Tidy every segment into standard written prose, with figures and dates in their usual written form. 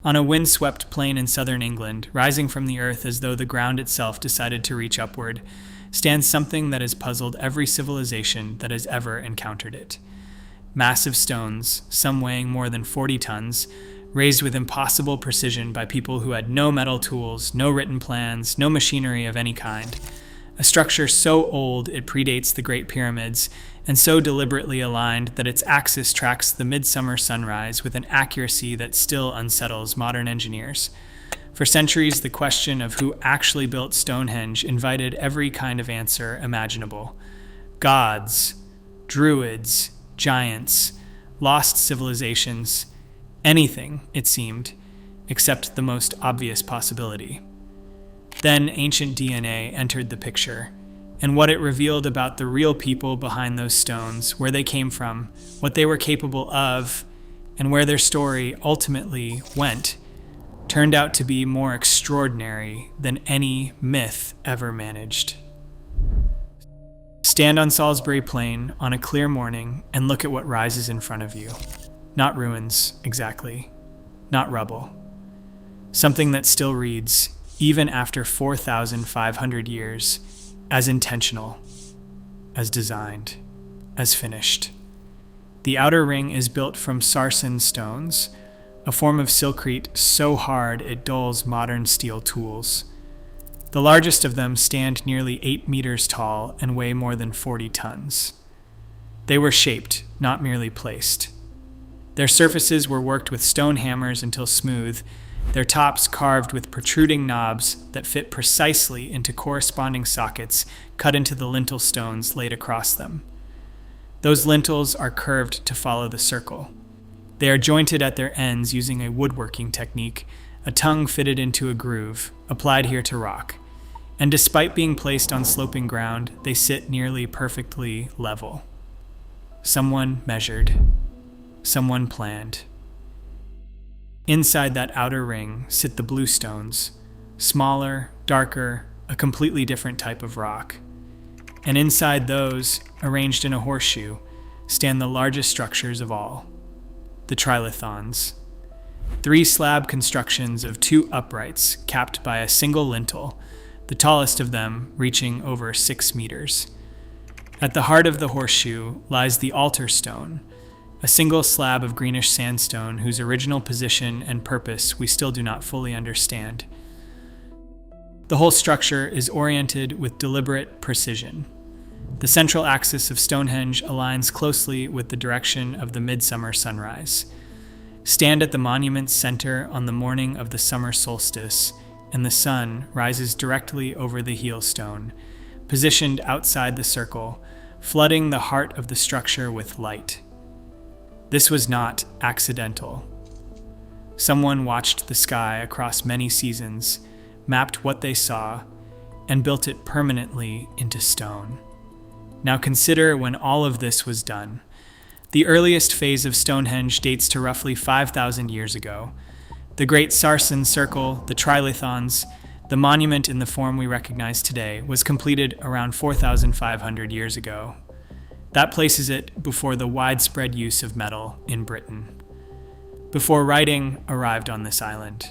On a windswept plain in southern England, rising from the earth as though the ground itself decided to reach upward, stands something that has puzzled every civilization that has ever encountered it. Massive stones, some weighing more than 40 tons, raised with impossible precision by people who had no metal tools, no written plans, no machinery of any kind. A structure so old it predates the Great Pyramids, and so deliberately aligned that its axis tracks the midsummer sunrise with an accuracy that still unsettles modern engineers. For centuries, the question of who actually built Stonehenge invited every kind of answer imaginable. Gods, druids, giants, lost civilizations, anything, it seemed, except the most obvious possibility. Then ancient DNA entered the picture, and what it revealed about the real people behind those stones, where they came from, what they were capable of, and where their story ultimately went, turned out to be more extraordinary than any myth ever managed. Stand on Salisbury Plain on a clear morning and look at what rises in front of you. Not ruins, exactly. Not rubble. Something that still reads, even after 4,500 years, as intentional, as designed, as finished. The outer ring is built from sarsen stones, a form of silkrete so hard it dulls modern steel tools. The largest of them stand nearly 8 meters tall and weigh more than 40 tons. They were shaped, not merely placed. Their surfaces were worked with stone hammers until smooth, their tops carved with protruding knobs that fit precisely into corresponding sockets cut into the lintel stones laid across them. Those lintels are curved to follow the circle. They are jointed at their ends using a woodworking technique, a tongue fitted into a groove, applied here to rock. And despite being placed on sloping ground, they sit nearly perfectly level. Someone measured. Someone planned. Inside that outer ring sit the blue stones, smaller, darker, a completely different type of rock. And inside those, arranged in a horseshoe, stand the largest structures of all, the trilithons. 3 slab constructions of 2 uprights capped by a single lintel, the tallest of them reaching over 6 meters. At the heart of the horseshoe lies the altar stone, a single slab of greenish sandstone whose original position and purpose we still do not fully understand. The whole structure is oriented with deliberate precision. The central axis of Stonehenge aligns closely with the direction of the midsummer sunrise. Stand at the monument's center on the morning of the summer solstice, and the sun rises directly over the heel stone, positioned outside the circle, flooding the heart of the structure with light. This was not accidental. Someone watched the sky across many seasons, mapped what they saw, and built it permanently into stone. Now consider when all of this was done. The earliest phase of Stonehenge dates to roughly 5,000 years ago. The Great Sarsen Circle, the trilithons, the monument in the form we recognize today, was completed around 4,500 years ago. That places it before the widespread use of metal in Britain. Before writing arrived on this island.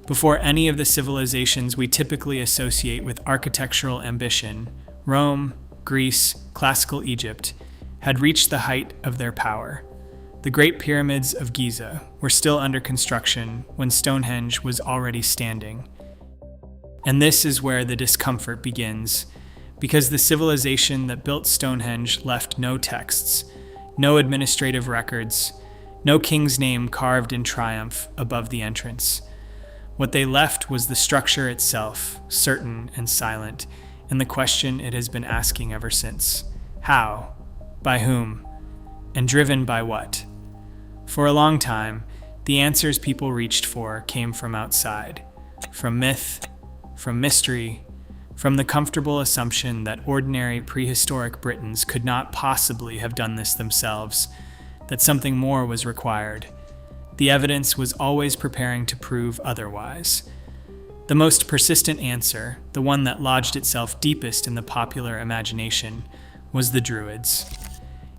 Before any of the civilizations we typically associate with architectural ambition, Rome, Greece, classical Egypt, had reached the height of their power. The Great Pyramids of Giza were still under construction when Stonehenge was already standing. And this is where the discomfort begins, because the civilization that built Stonehenge left no texts, no administrative records, no king's name carved in triumph above the entrance. What they left was the structure itself, certain and silent, and the question it has been asking ever since. How? By whom? And driven by what? For a long time, the answers people reached for came from outside, from myth, from mystery, from the comfortable assumption that ordinary prehistoric Britons could not possibly have done this themselves, that something more was required. The evidence was always preparing to prove otherwise. The most persistent answer, the one that lodged itself deepest in the popular imagination, was the druids.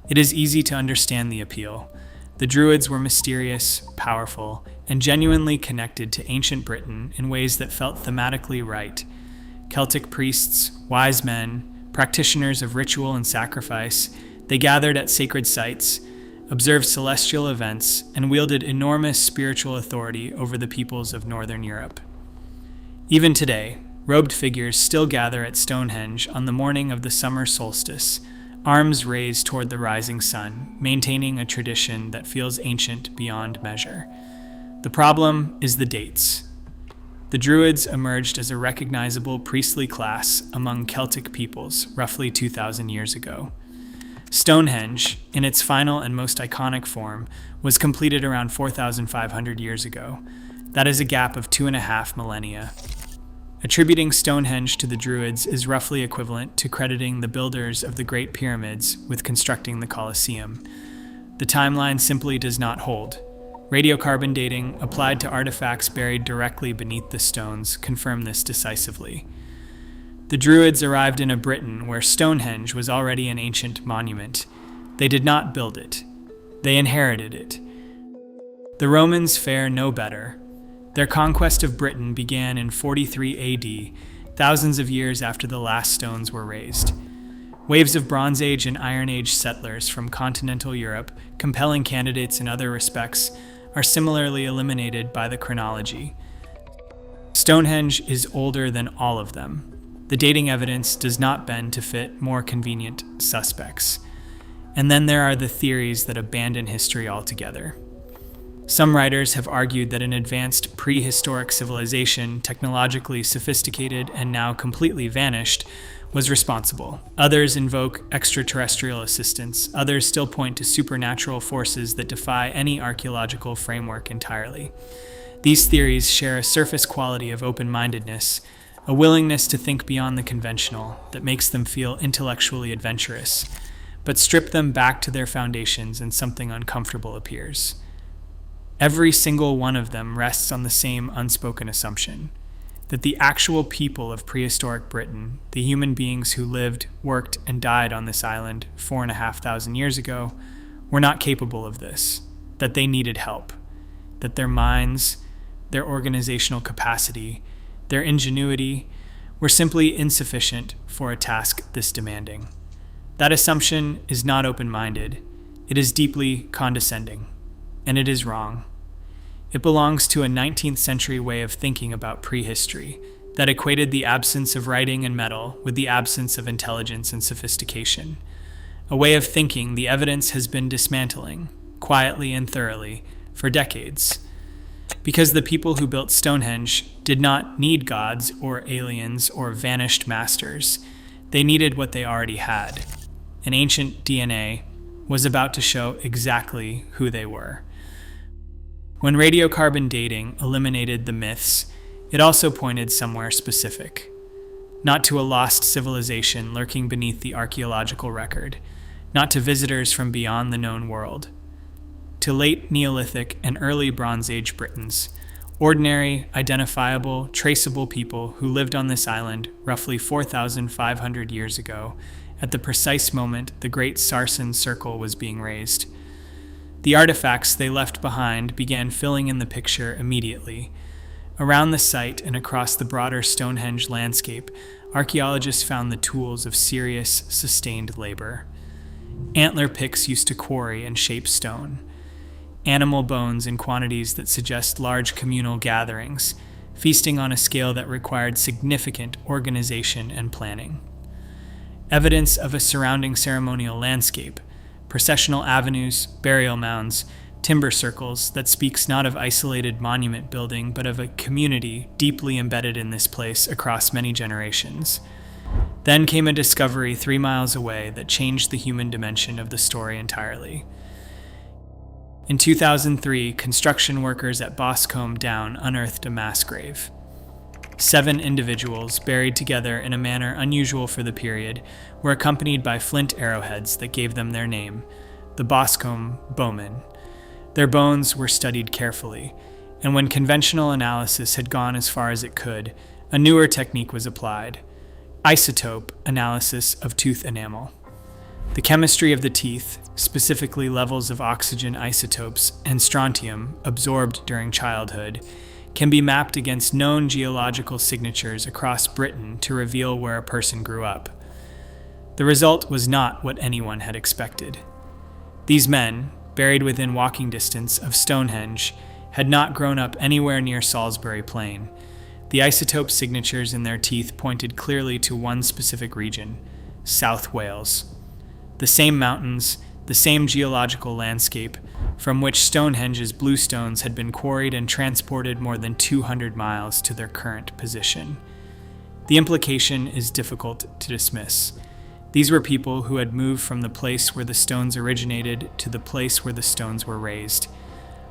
It is easy to understand the appeal. The Druids were mysterious, powerful, and genuinely connected to ancient Britain in ways that felt thematically right. Celtic priests, wise men, practitioners of ritual and sacrifice, they gathered at sacred sites, observed celestial events, and wielded enormous spiritual authority over the peoples of Northern Europe. Even today, robed figures still gather at Stonehenge on the morning of the summer solstice, arms raised toward the rising sun, maintaining a tradition that feels ancient beyond measure. The problem is the dates. The Druids emerged as a recognizable priestly class among Celtic peoples roughly 2,000 years ago. Stonehenge, in its final and most iconic form, was completed around 4,500 years ago. That is a gap of 2.5 millennia. Attributing Stonehenge to the Druids is roughly equivalent to crediting the builders of the Great Pyramids with constructing the Colosseum. The timeline simply does not hold. Radiocarbon dating applied to artifacts buried directly beneath the stones confirm this decisively. The Druids arrived in a Britain where Stonehenge was already an ancient monument. They did not build it. They inherited it. The Romans fare no better. Their conquest of Britain began in 43 AD, thousands of years after the last stones were raised. Waves of Bronze Age and Iron Age settlers from continental Europe, compelling candidates in other respects, are similarly eliminated by the Chronology. Stonehenge is older than all of them. The dating evidence does not bend to fit more convenient suspects. And then there are the theories that abandon history altogether. Some writers have argued that an advanced prehistoric civilization, technologically sophisticated and now completely vanished, was responsible. Others invoke extraterrestrial assistance. Others still point to supernatural forces that defy any archaeological framework entirely. These theories share a surface quality of open-mindedness, a willingness to think beyond the conventional that makes them feel intellectually adventurous, but strip them back to their foundations and something uncomfortable appears. Every single one of them rests on the same unspoken assumption, that the actual people of prehistoric Britain, the human beings who lived, worked, and died on this island 4,500 years ago, were not capable of this, that they needed help, that their minds, their organizational capacity, their ingenuity were simply insufficient for a task this demanding. That assumption is not open-minded. It is deeply condescending, and it is wrong. It belongs to a 19th century way of thinking about prehistory that equated the absence of writing and metal with the absence of intelligence and sophistication. A way of thinking the evidence has been dismantling, quietly and thoroughly, for decades. Because the people who built Stonehenge did not need gods or aliens or vanished masters. They needed what they already had. An ancient DNA was about to show exactly who they were. When radiocarbon dating eliminated the myths, it also pointed somewhere specific. Not to a lost civilization lurking beneath the archaeological record, not to visitors from beyond the known world. To late Neolithic and early Bronze Age Britons, ordinary, identifiable, traceable people who lived on this island roughly 4,500 years ago, at the precise moment the Great Sarsen Circle was being raised. The artifacts they left behind began filling in the picture immediately. Around the site and across the broader Stonehenge landscape, archaeologists found the tools of serious, sustained labor. Antler picks used to quarry and shape stone. Animal bones in quantities that suggest large communal gatherings, feasting on a scale that required significant organization and planning. Evidence of a surrounding ceremonial landscape, processional avenues, burial mounds, timber circles that speaks not of isolated monument building but of a community deeply embedded in this place across many generations. Then came a discovery 3 miles away that changed the human dimension of the story entirely. In 2003, construction workers at Boscombe Down unearthed a mass grave. 7 individuals, buried together in a manner unusual for the period, were accompanied by flint arrowheads that gave them their name, the Boscombe Bowmen. Their bones were studied carefully, and when conventional analysis had gone as far as it could, a newer technique was applied: isotope analysis of tooth enamel. The chemistry of the teeth, specifically levels of oxygen isotopes and strontium absorbed during childhood, can be mapped against known geological signatures across Britain to reveal where a person grew up. The result was not what anyone had expected. These men, buried within walking distance of Stonehenge, had not grown up anywhere near Salisbury Plain. The isotope signatures in their teeth pointed clearly to one specific region, South Wales. The same mountains, the same geological landscape, from which Stonehenge's bluestones had been quarried and transported more than 200 miles to their current position. The implication is difficult to dismiss. These were people who had moved from the place where the stones originated to the place where the stones were raised.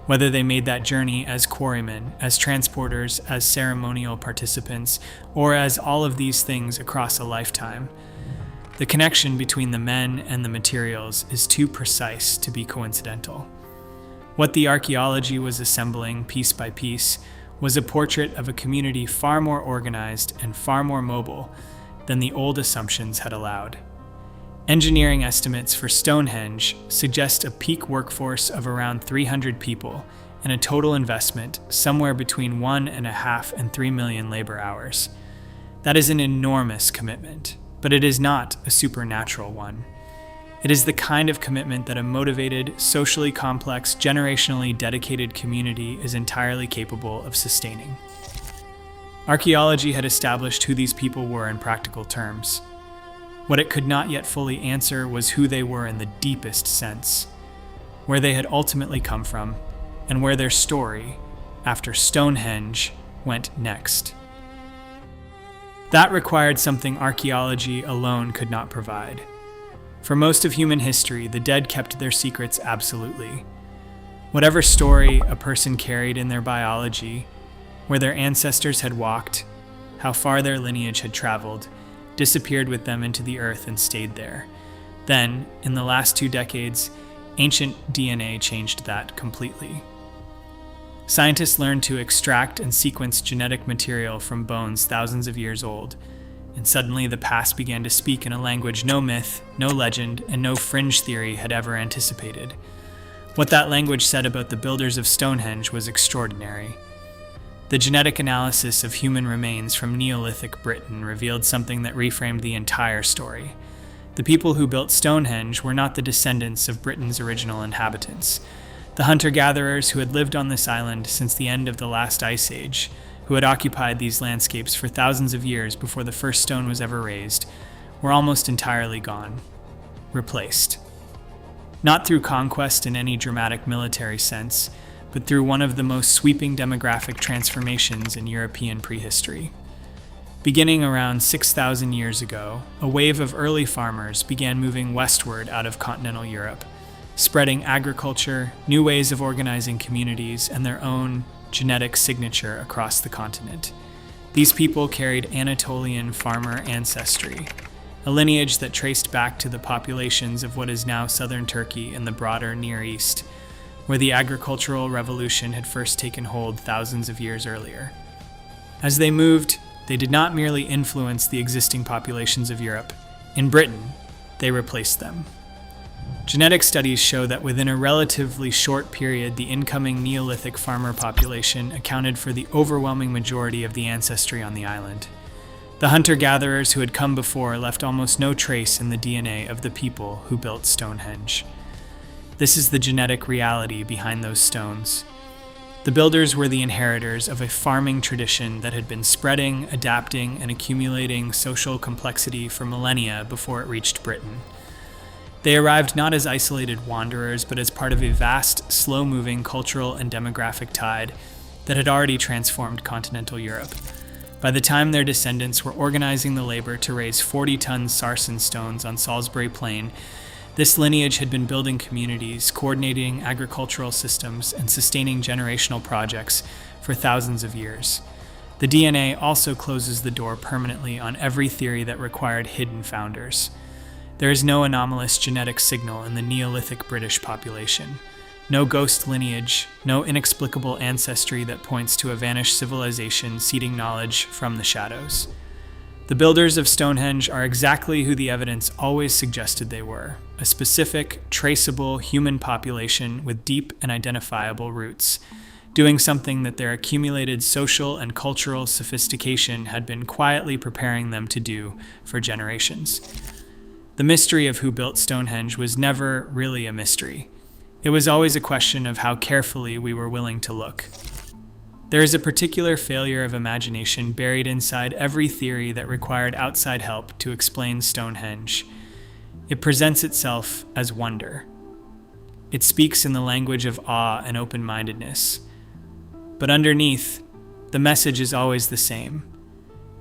Whether they made that journey as quarrymen, as transporters, as ceremonial participants, or as all of these things across a lifetime, the connection between the men and the materials is too precise to be coincidental. What the archaeology was assembling piece by piece was a portrait of a community far more organized and far more mobile than the old assumptions had allowed. Engineering estimates for Stonehenge suggest a peak workforce of around 300 people and a total investment somewhere between 1.5 and 3 million labor hours. That is an enormous commitment, but it is not a supernatural one. It is the kind of commitment that a motivated, socially complex, generationally dedicated community is entirely capable of sustaining. Archaeology had established who these people were in practical terms. What it could not yet fully answer was who they were in the deepest sense, where they had ultimately come from, and where their story, after Stonehenge, went next. That required something archaeology alone could not provide. For most of human history, the dead kept their secrets absolutely. Whatever story a person carried in their biology, where their ancestors had walked, how far their lineage had traveled, disappeared with them into the earth and stayed there. Then, in the last 2 decades, ancient DNA changed that completely. Scientists learned to extract and sequence genetic material from bones thousands of years old, and suddenly the past began to speak in a language no myth, no legend, and no fringe theory had ever anticipated. What that language said about the builders of Stonehenge was extraordinary. The genetic analysis of human remains from Neolithic Britain revealed something that reframed the entire story. The people who built Stonehenge were not the descendants of Britain's original inhabitants. The hunter-gatherers who had lived on this island since the end of the last ice age, who had occupied these landscapes for thousands of years before the first stone was ever raised, were almost entirely gone, replaced. Not through conquest in any dramatic military sense, but through one of the most sweeping demographic transformations in European prehistory. Beginning around 6,000 years ago, a wave of early farmers began moving westward out of continental Europe, spreading agriculture, new ways of organizing communities, and their own genetic signature across the continent. These people carried Anatolian farmer ancestry, a lineage that traced back to the populations of what is now southern Turkey and the broader Near East, where the agricultural revolution had first taken hold thousands of years earlier. As they moved, they did not merely influence the existing populations of Europe. In Britain, they replaced them. Genetic studies show that within a relatively short period, the incoming Neolithic farmer population accounted for the overwhelming majority of the ancestry on the island. The hunter-gatherers who had come before left almost no trace in the DNA of the people who built Stonehenge. This is the genetic reality behind those stones. The builders were the inheritors of a farming tradition that had been spreading, adapting, and accumulating social complexity for millennia before it reached Britain. They arrived not as isolated wanderers, but as part of a vast, slow-moving cultural and demographic tide that had already transformed continental Europe. By the time their descendants were organizing the labor to raise 40-ton sarsen stones on Salisbury Plain, this lineage had been building communities, coordinating agricultural systems, and sustaining generational projects for thousands of years. The DNA also closes the door permanently on every theory that required hidden founders. There is no anomalous genetic signal in the Neolithic British population. No ghost lineage, no inexplicable ancestry that points to a vanished civilization seeding knowledge from the shadows. The builders of Stonehenge are exactly who the evidence always suggested they were. a specific, traceable human population with deep and identifiable roots, doing something that their accumulated social and cultural sophistication had been quietly preparing them to do for generations. The mystery of who built Stonehenge was never really a mystery. It was always a question of how carefully we were willing to look. There is a particular failure of imagination buried inside every theory that required outside help to explain Stonehenge. It presents itself as wonder. It speaks in the language of awe and open-mindedness. But underneath, the message is always the same.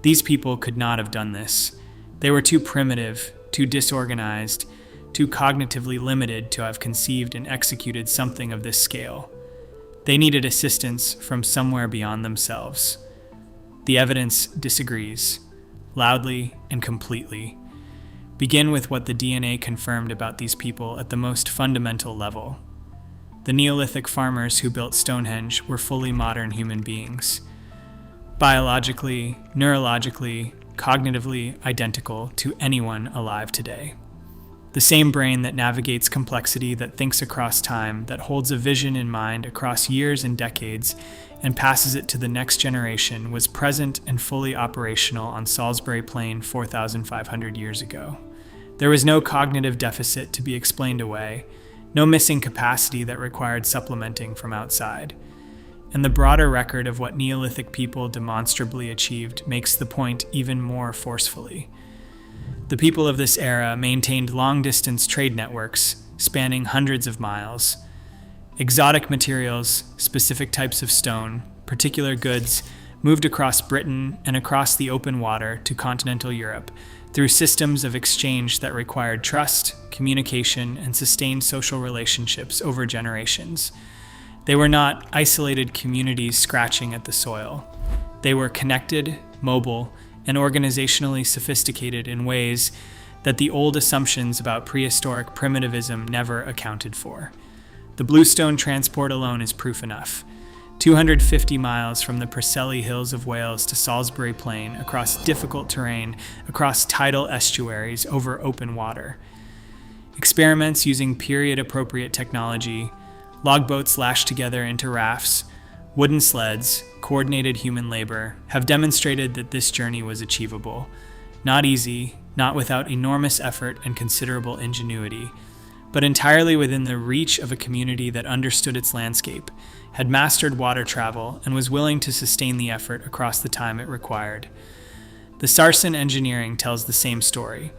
These people could not have done this. They were too primitive, too disorganized, too cognitively limited to have conceived and executed something of this scale. They needed assistance from somewhere beyond themselves. The evidence disagrees, loudly and completely. Begin with what the DNA confirmed about these people at the most fundamental level. The Neolithic farmers who built Stonehenge were fully modern human beings. Biologically, neurologically, cognitively identical to anyone alive today. The same brain that navigates complexity, that thinks across time, that holds a vision in mind across years and decades, and passes it to the next generation, was present and fully operational on Salisbury Plain 4,500 years ago. There was no cognitive deficit to be explained away, no missing capacity that required supplementing from outside. And the broader record of what Neolithic people demonstrably achieved makes the point even more forcefully. The people of this era maintained long-distance trade networks spanning hundreds of miles. Exotic materials, specific types of stone, particular goods, moved across Britain and across the open water to continental Europe through systems of exchange that required trust, communication, and sustained social relationships over generations. They were not isolated communities scratching at the soil. They were connected, mobile, and organizationally sophisticated in ways that the old assumptions about prehistoric primitivism never accounted for. The bluestone transport alone is proof enough. 250 miles from the Preseli Hills of Wales to Salisbury Plain, across difficult terrain, across tidal estuaries, over open water. Experiments using period-appropriate technology, logboats lashed together into rafts, wooden sleds, coordinated human labor, have demonstrated that this journey was achievable. Not easy, not without enormous effort and considerable ingenuity, but entirely within the reach of a community that understood its landscape, had mastered water travel, and was willing to sustain the effort across the time it required. The Sarsen engineering tells the same story.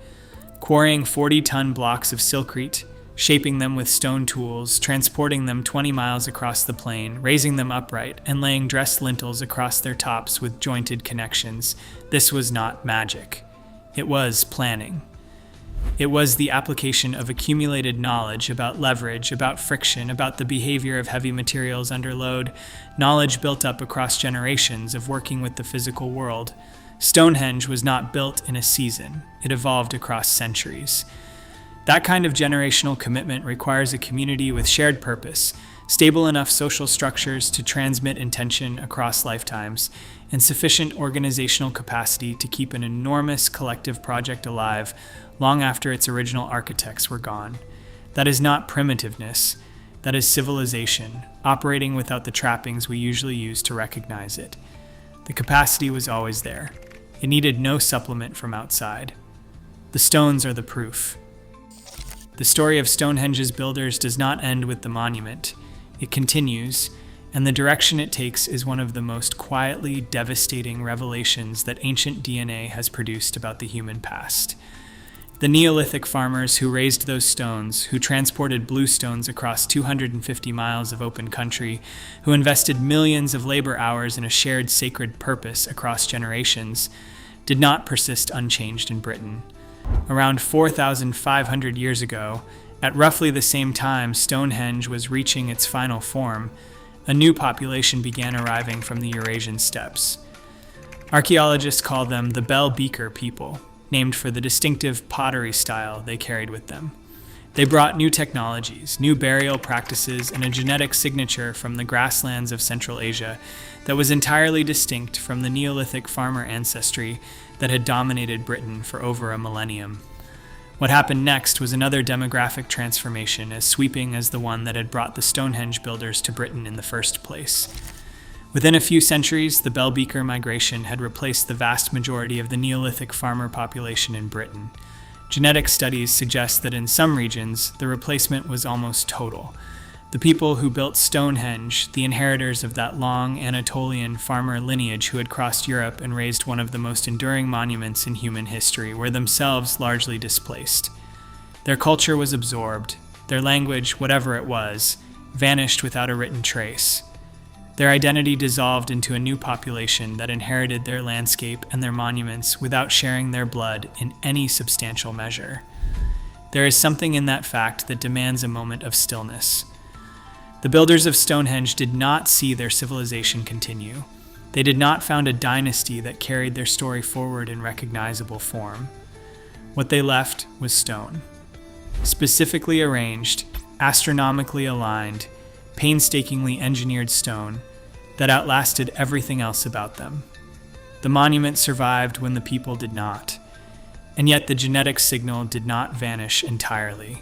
Quarrying 40-ton blocks of silkrete, shaping them with stone tools, transporting them 20 miles across the plain, raising them upright, and laying dressed lintels across their tops with jointed connections. This was not magic. It was planning. It was the application of accumulated knowledge about leverage, about friction, about the behavior of heavy materials under load, knowledge built up across generations of working with the physical world. Stonehenge was not built in a season. It evolved across centuries. That kind of generational commitment requires a community with shared purpose, stable enough social structures to transmit intention across lifetimes, and sufficient organizational capacity to keep an enormous collective project alive long after its original architects were gone. That is not primitiveness. That is civilization, operating without the trappings we usually use to recognize it. The capacity was always there. It needed no supplement from outside. The stones are the proof. The story of Stonehenge's builders does not end with the monument. It continues, and the direction it takes is one of the most quietly devastating revelations that ancient DNA has produced about the human past. The Neolithic farmers who raised those stones, who transported bluestones across 250 miles of open country, who invested millions of labor hours in a shared sacred purpose across generations, did not persist unchanged in Britain. Around 4,500 years ago, at roughly the same time Stonehenge was reaching its final form, a new population began arriving from the Eurasian steppes. Archaeologists call them the Bell Beaker people, named for the distinctive pottery style they carried with them. They brought new technologies, new burial practices, and a genetic signature from the grasslands of Central Asia that was entirely distinct from the Neolithic farmer ancestry that had dominated Britain for over a millennium. What happened next was another demographic transformation as sweeping as the one that had brought the Stonehenge builders to Britain in the first place. Within a few centuries, the bell beaker migration had replaced the vast majority of the Neolithic farmer population in Britain. Genetic studies suggest that in some regions, the replacement was almost total. The people who built Stonehenge, the inheritors of that long Anatolian farmer lineage who had crossed Europe and raised one of the most enduring monuments in human history, were themselves largely displaced. Their culture was absorbed. Their language, whatever it was, vanished without a written trace. Their identity dissolved into a new population that inherited their landscape and their monuments without sharing their blood in any substantial measure. There is something in that fact that demands a moment of stillness. The builders of Stonehenge did not see their civilization continue. They did not found a dynasty that carried their story forward in recognizable form. What they left was stone. Specifically arranged, astronomically aligned, painstakingly engineered stone that outlasted everything else about them. The monument survived when the people did not, and yet the genetic signal did not vanish entirely.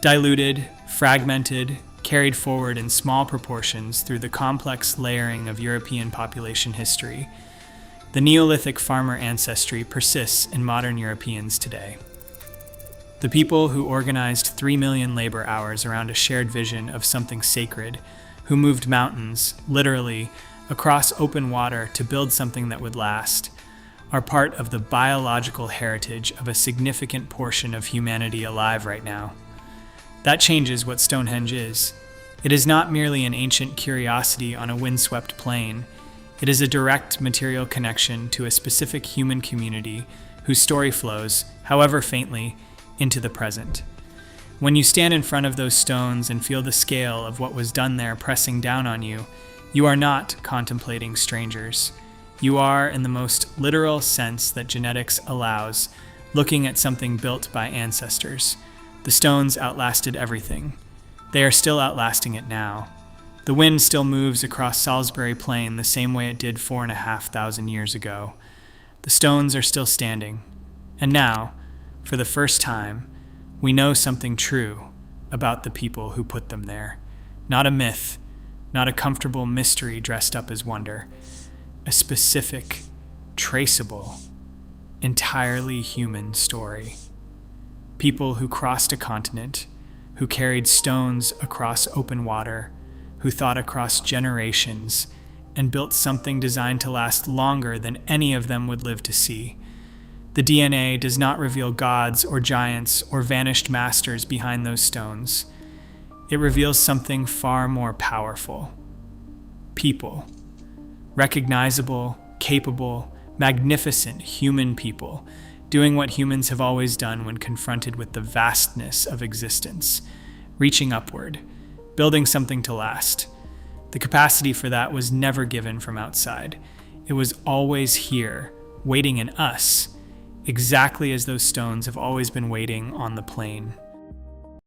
Diluted, fragmented, carried forward in small proportions through the complex layering of European population history, the Neolithic farmer ancestry persists in modern Europeans today. The people who organized 3 million labor hours around a shared vision of something sacred, who moved mountains, literally, across open water to build something that would last, are part of the biological heritage of a significant portion of humanity alive right now. That changes what Stonehenge is. It is not merely an ancient curiosity on a windswept plain. It is a direct material connection to a specific human community whose story flows, however faintly, into the present. When you stand in front of those stones and feel the scale of what was done there pressing down on you, you are not contemplating strangers. You are, in the most literal sense that genetics allows, looking at something built by ancestors. The stones outlasted everything. They are still outlasting it now. The wind still moves across Salisbury Plain the same way it did 4,500 years ago. The stones are still standing. And now, for the first time, we know something true about the people who put them there. Not a myth, not a comfortable mystery dressed up as wonder. A specific, traceable, entirely human story. People who crossed a continent, who carried stones across open water, who thought across generations, and built something designed to last longer than any of them would live to see. The DNA does not reveal gods or giants or vanished masters behind those stones. It reveals something far more powerful. People. Recognizable, capable, magnificent human people, doing what humans have always done when confronted with the vastness of existence, reaching upward, building something to last. The capacity for that was never given from outside. It was always here, waiting in us, exactly as those stones have always been waiting on the plain.